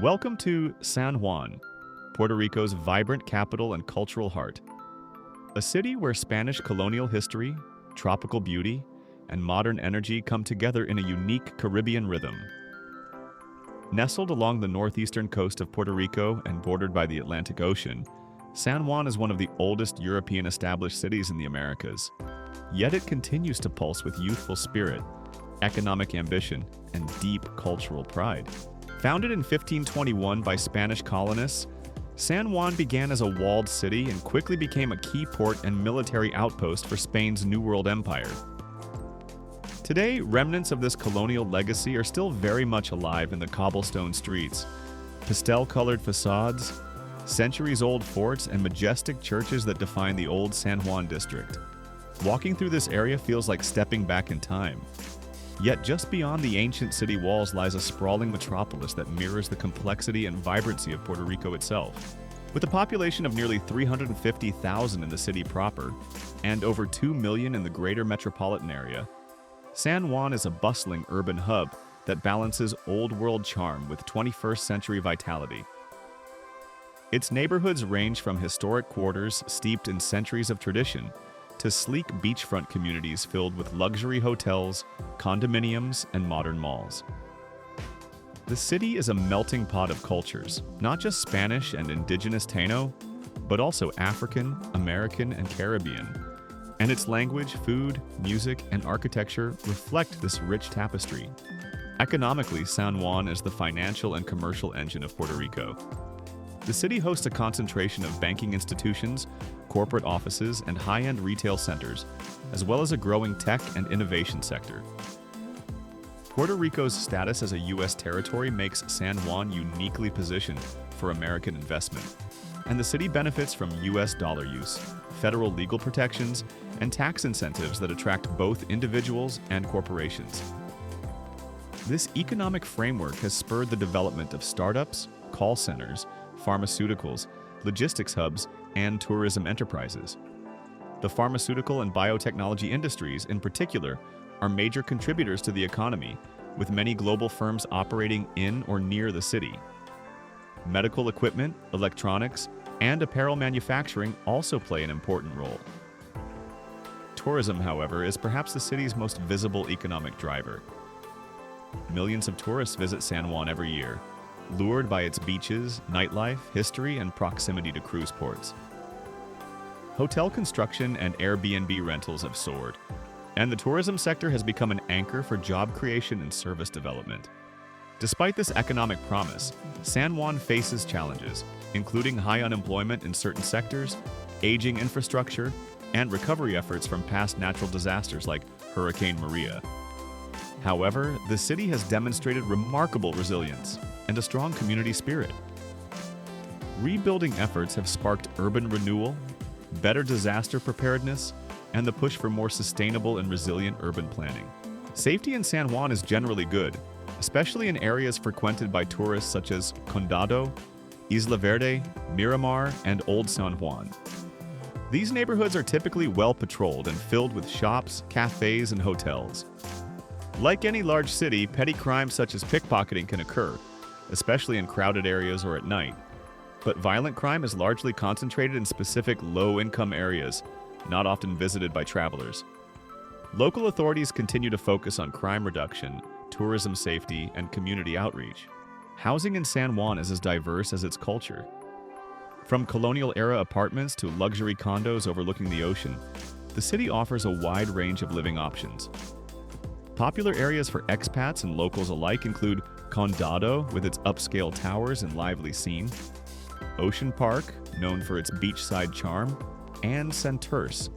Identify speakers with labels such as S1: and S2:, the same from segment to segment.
S1: Welcome to San Juan, Puerto Rico's vibrant capital and cultural heart. A city where Spanish colonial history, tropical beauty, and modern energy come together in a unique Caribbean rhythm. Nestled along the northeastern coast of Puerto Rico and bordered by the Atlantic Ocean, San Juan is one of the oldest European established cities in the Americas. Yet it continues to pulse with youthful spirit, economic ambition, and deep cultural pride. Founded in 1521 by Spanish colonists, San Juan began as a walled city and quickly became a key port and military outpost for Spain's New World Empire. Today, remnants of this colonial legacy are still very much alive in the cobblestone streets. Pastel-colored facades, centuries-old forts, and majestic churches that define the old San Juan district. Walking through this area feels like stepping back in time. Yet just beyond the ancient city walls lies a sprawling metropolis that mirrors the complexity and vibrancy of Puerto Rico itself. With a population of nearly 350,000 in the city proper, and over 2 million in the greater metropolitan area, San Juan is a bustling urban hub that balances old-world charm with 21st-century vitality. Its neighborhoods range from historic quarters steeped in centuries of tradition to sleek beachfront communities filled with luxury hotels, condominiums, and modern malls. The city is a melting pot of cultures, not just Spanish and indigenous Taino, but also African, American, and Caribbean. And its language, food, music, and architecture reflect this rich tapestry. Economically, San Juan is the financial and commercial engine of Puerto Rico. The city hosts a concentration of banking institutions, corporate offices, and high-end retail centers, as well as a growing tech and innovation sector. Puerto Rico's status as a U.S. territory makes San Juan uniquely positioned for American investment, and the city benefits from U.S. dollar use, federal legal protections, and tax incentives that attract both individuals and corporations. This economic framework has spurred the development of startups, call centers, pharmaceuticals, logistics hubs, and tourism enterprises. The pharmaceutical and biotechnology industries, in particular, are major contributors to the economy, with many global firms operating in or near the city. Medical equipment, electronics, and apparel manufacturing also play an important role. Tourism, however, is perhaps the city's most visible economic driver. Millions of tourists visit San Juan every year, lured by its beaches, nightlife, history, and proximity to cruise ports. Hotel construction and Airbnb rentals have soared, and the tourism sector has become an anchor for job creation and service development. Despite this economic promise, San Juan faces challenges, including high unemployment in certain sectors, aging infrastructure, and recovery efforts from past natural disasters like Hurricane Maria. However, the city has demonstrated remarkable resilience and a strong community spirit. Rebuilding efforts have sparked urban renewal, better disaster preparedness, and the push for more sustainable and resilient urban planning. Safety in San Juan is generally good, especially in areas frequented by tourists such as Condado, Isla Verde, Miramar, and Old San Juan. These neighborhoods are typically well patrolled and filled with shops, cafes, and hotels. Like any large city, petty crimes such as pickpocketing can occur, especially in crowded areas or at night. But violent crime is largely concentrated in specific low-income areas, not often visited by travelers. Local authorities continue to focus on crime reduction, tourism safety, and community outreach. Housing in San Juan is as diverse as its culture. From colonial-era apartments to luxury condos overlooking the ocean, the city offers a wide range of living options. Popular areas for expats and locals alike include Condado, with its upscale towers and lively scene, Ocean Park, known for its beachside charm, and Santurce,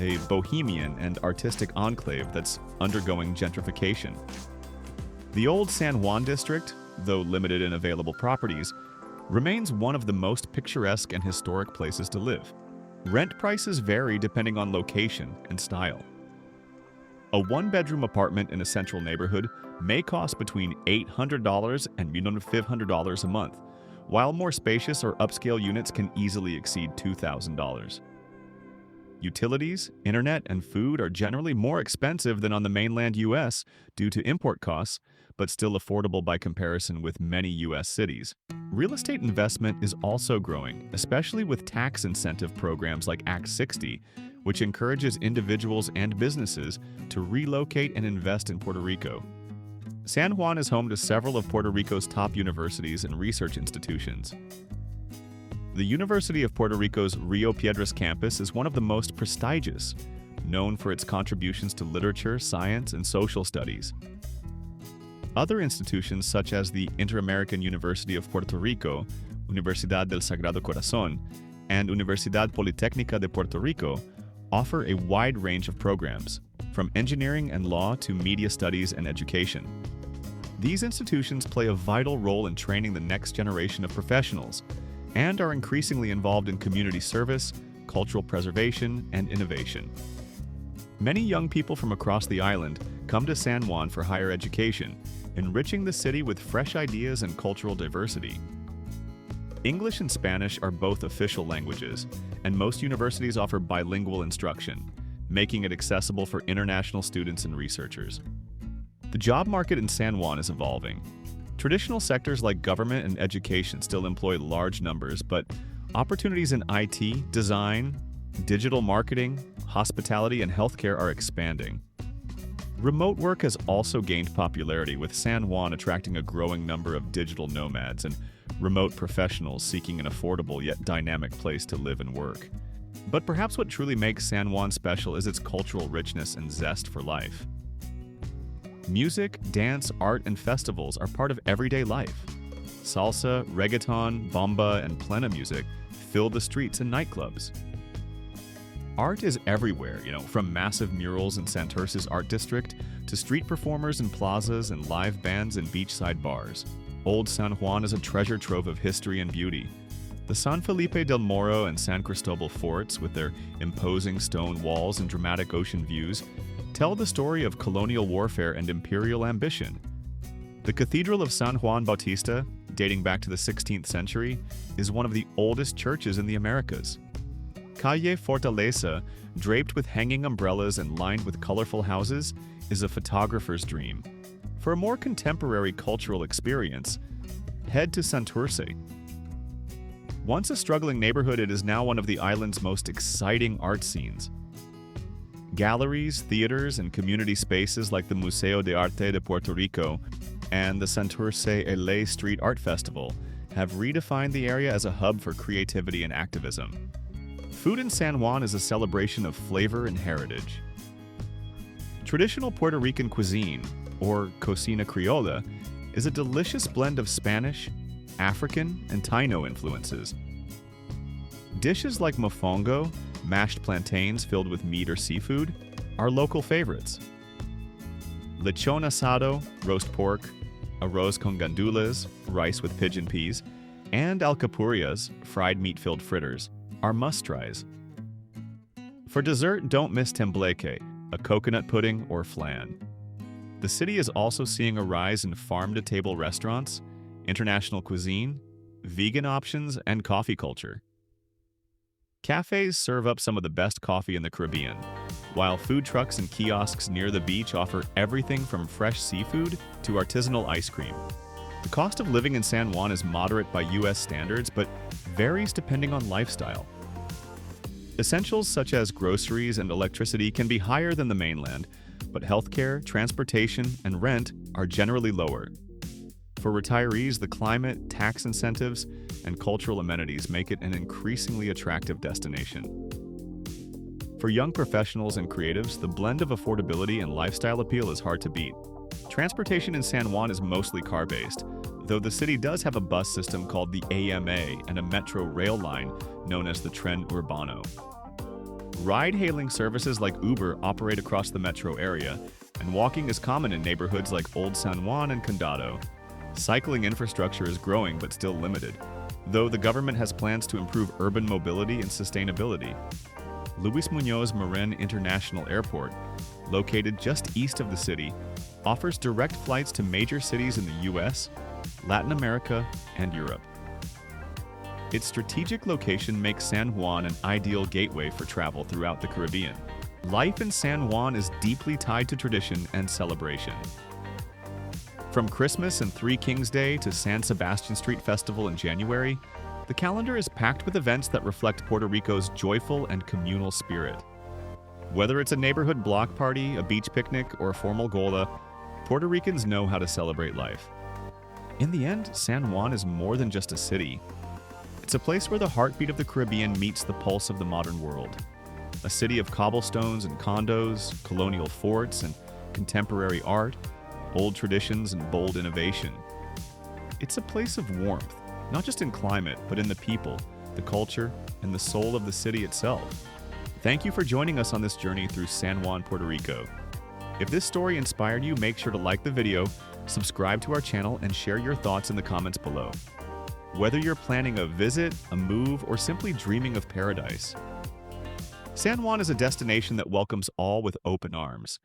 S1: a bohemian and artistic enclave that's undergoing gentrification. The old San Juan district, though limited in available properties, remains one of the most picturesque and historic places to live. Rent prices vary depending on location and style. A one-bedroom apartment in a central neighborhood may cost between $800 and $500 a month, while more spacious or upscale units can easily exceed $2,000. Utilities, internet, and food are generally more expensive than on the mainland US due to import costs, but still affordable by comparison with many U.S. cities. Real estate investment is also growing, especially with tax incentive programs like Act 60, which encourages individuals and businesses to relocate and invest in Puerto Rico. San Juan is home to several of Puerto Rico's top universities and research institutions. The University of Puerto Rico's Rio Piedras campus is one of the most prestigious, known for its contributions to literature, science, and social studies. Other institutions such as the Inter-American University of Puerto Rico, Universidad del Sagrado Corazón, and Universidad Politécnica de Puerto Rico offer a wide range of programs, from engineering and law to media studies and education. These institutions play a vital role in training the next generation of professionals and are increasingly involved in community service, cultural preservation, and innovation. Many young people from across the island come to San Juan for higher education, enriching the city with fresh ideas and cultural diversity. English and Spanish are both official languages, and most universities offer bilingual instruction, making it accessible for international students and researchers. The job market in San Juan is evolving. Traditional sectors like government and education still employ large numbers, but opportunities in IT, design, digital marketing, hospitality, and healthcare are expanding. Remote work has also gained popularity, with San Juan attracting a growing number of digital nomads and remote professionals seeking an affordable yet dynamic place to live and work. But perhaps what truly makes San Juan special is its cultural richness and zest for life. Music, dance, art, and festivals are part of everyday life. Salsa, reggaeton, bomba, and plena music fill the streets and nightclubs. Art is everywhere, from massive murals in Santurce's art district to street performers in plazas and live bands in beachside bars. Old San Juan is a treasure trove of history and beauty. The San Felipe del Morro and San Cristobal forts, with their imposing stone walls and dramatic ocean views, tell the story of colonial warfare and imperial ambition. The Cathedral of San Juan Bautista, dating back to the 16th century, is one of the oldest churches in the Americas. Calle Fortaleza, draped with hanging umbrellas and lined with colorful houses, is a photographer's dream. For a more contemporary cultural experience, head to Santurce. Once a struggling neighborhood, it is now one of the island's most exciting art scenes. Galleries, theaters, and community spaces like the Museo de Arte de Puerto Rico and the Santurce LA Street Art Festival have redefined the area as a hub for creativity and activism. Food in San Juan is a celebration of flavor and heritage. Traditional Puerto Rican cuisine, or cocina criolla, is a delicious blend of Spanish, African, and Taino influences. Dishes like mofongo, mashed plantains filled with meat or seafood, are local favorites. Lechon asado, roast pork, arroz con gandules, rice with pigeon peas, and alcapurrias, fried meat-filled fritters, are must-tries. For dessert, don't miss tembleque, a coconut pudding or flan. The city is also seeing a rise in farm-to-table restaurants, international cuisine, vegan options, and coffee culture. Cafes serve up some of the best coffee in the Caribbean, while food trucks and kiosks near the beach offer everything from fresh seafood to artisanal ice cream. The cost of living in San Juan is moderate by U.S. standards, but varies depending on lifestyle. Essentials such as groceries and electricity can be higher than the mainland, but healthcare, transportation, and rent are generally lower. For retirees, the climate, tax incentives, and cultural amenities make it an increasingly attractive destination. For young professionals and creatives, the blend of affordability and lifestyle appeal is hard to beat. Transportation in San Juan is mostly car-based, though the city does have a bus system called the AMA and a metro rail line known as the Tren Urbano. Ride-hailing services like Uber operate across the metro area, and walking is common in neighborhoods like Old San Juan and Condado. Cycling infrastructure is growing but still limited, though the government has plans to improve urban mobility and sustainability. Luis Muñoz Marin International Airport, located just east of the city, offers direct flights to major cities in the US, Latin America, and Europe. Its strategic location makes San Juan an ideal gateway for travel throughout the Caribbean. Life in San Juan is deeply tied to tradition and celebration. From Christmas and Three Kings Day to San Sebastian Street Festival in January, the calendar is packed with events that reflect Puerto Rico's joyful and communal spirit. Whether it's a neighborhood block party, a beach picnic, or a formal gola, Puerto Ricans know how to celebrate life. In the end, San Juan is more than just a city. It's a place where the heartbeat of the Caribbean meets the pulse of the modern world. A city of cobblestones and condos, colonial forts and contemporary art, old traditions and bold innovation. It's a place of warmth, not just in climate, but in the people, the culture, and the soul of the city itself. Thank you for joining us on this journey through San Juan, Puerto Rico. If this story inspired you, make sure to like the video, subscribe to our channel, and share your thoughts in the comments below. Whether you're planning a visit, a move, or simply dreaming of paradise, San Juan is a destination that welcomes all with open arms.